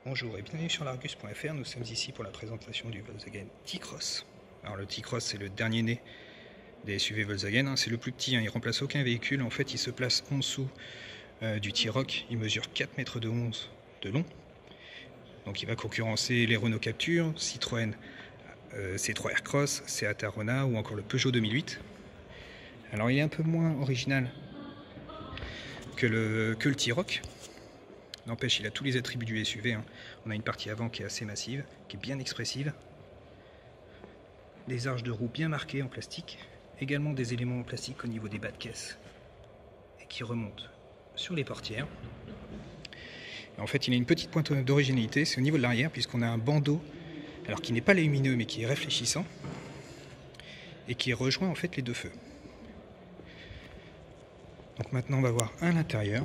Bonjour et bienvenue sur l'Argus.fr. Nous sommes ici pour la présentation du Volkswagen T-Cross. Alors le T-Cross, c'est le dernier né des SUV Volkswagen, c'est le plus petit, il remplace aucun véhicule. En fait, il se place en dessous du T-Roc. Il mesure 4,11 m de long. Donc il va concurrencer les Renault Captur, Citroën C3 Aircross, Seat Arona ou encore le Peugeot 2008. Alors il est un peu moins original que le T-Roc. N'empêche, il a tous les attributs du SUV. On a une partie avant qui est assez massive, qui est bien expressive. Des arches de roue bien marquées en plastique. Également des éléments en plastique au niveau des bas de caisse. Et qui remontent sur les portières. Et en fait, il a une petite pointe d'originalité, c'est au niveau de l'arrière, puisqu'on a un bandeau, alors qui n'est pas lumineux, mais qui est réfléchissant. Et qui rejoint en fait les deux feux. Donc maintenant, on va voir à l'intérieur.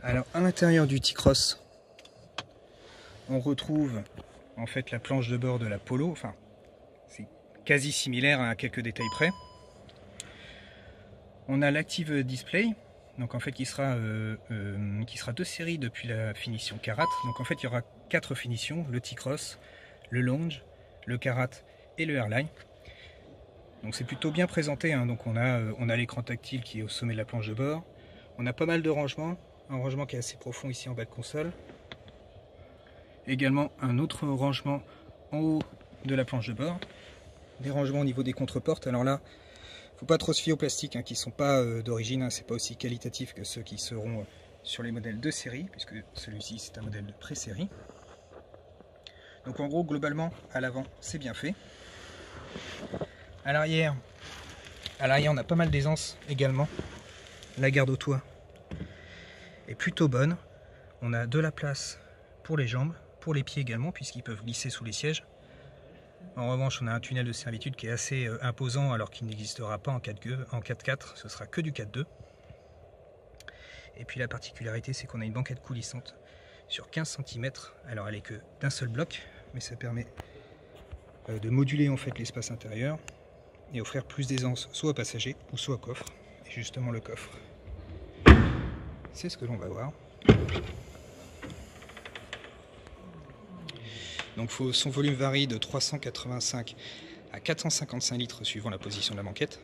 Alors à l'intérieur du T-Cross, on retrouve en fait la planche de bord de la Polo, enfin c'est quasi similaire à quelques détails près. On a l'Active Display, donc en fait qui sera de série depuis la finition Karat. Donc en fait il y aura 4 finitions, le T-Cross, le Lounge, le Karat et le Airline. Donc c'est plutôt bien présenté, donc on a l'écran tactile qui est au sommet de la planche de bord. On a pas mal de rangements. Un rangement qui est assez profond ici en bas de console. Également un autre rangement en haut de la planche de bord. Des rangements au niveau des contreportes. Alors là, faut pas trop se fier aux plastiques qui sont pas d'origine. C'est pas aussi qualitatif que ceux qui seront sur les modèles de série, puisque celui-ci c'est un modèle de pré-série. Donc en gros, globalement, à l'avant, c'est bien fait. À l'arrière, on a pas mal d'aisance également. La garde au toit est plutôt bonne. On a de la place pour les jambes, pour les pieds également, puisqu'ils peuvent glisser sous les sièges. En revanche, on a un tunnel de servitude qui est assez imposant, alors qu'il n'existera pas en 4x4, ce sera que du 4x2. Et puis la particularité, c'est qu'on a une banquette coulissante sur 15 cm. Alors elle est que d'un seul bloc, mais ça permet de moduler en fait l'espace intérieur et offrir plus d'aisance soit aux passagers ou soit au coffre. Et justement le coffre, c'est ce que l'on va voir. Donc son volume varie de 385 à 455 litres suivant la position de la banquette.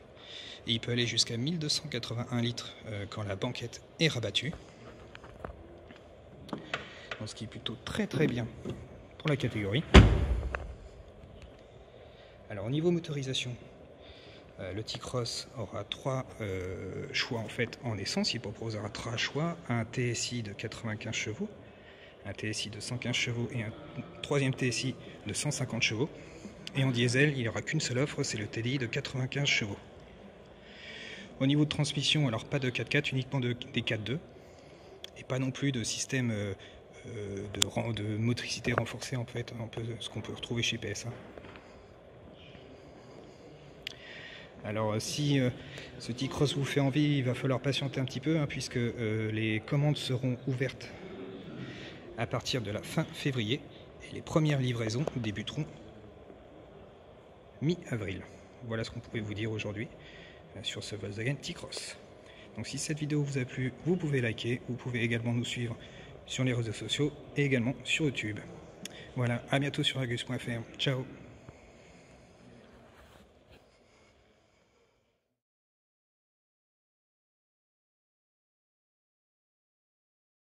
Et il peut aller jusqu'à 1281 litres quand la banquette est rabattue. Donc ce qui est plutôt très bien pour la catégorie. Alors au niveau motorisation, le T-Cross aura 3 choix en fait en essence. Il proposera 3 choix, un TSI de 95 chevaux, un TSI de 115 chevaux et un troisième TSI de 150 chevaux. Et en diesel, il n'y aura qu'une seule offre, c'est le TDI de 95 chevaux. Au niveau de transmission, alors pas de 4x4, uniquement des 4x2. Et pas non plus de système de motricité renforcée, en fait, un peu ce qu'on peut retrouver chez PSA. Alors si ce T-Cross vous fait envie, il va falloir patienter un petit peu, puisque les commandes seront ouvertes à partir de la fin février et les premières livraisons débuteront mi-avril. Voilà ce qu'on pouvait vous dire aujourd'hui sur ce Volkswagen T-Cross. Donc si cette vidéo vous a plu, vous pouvez liker, vous pouvez également nous suivre sur les réseaux sociaux et également sur YouTube. Voilà, à bientôt sur Argus.fr. Ciao.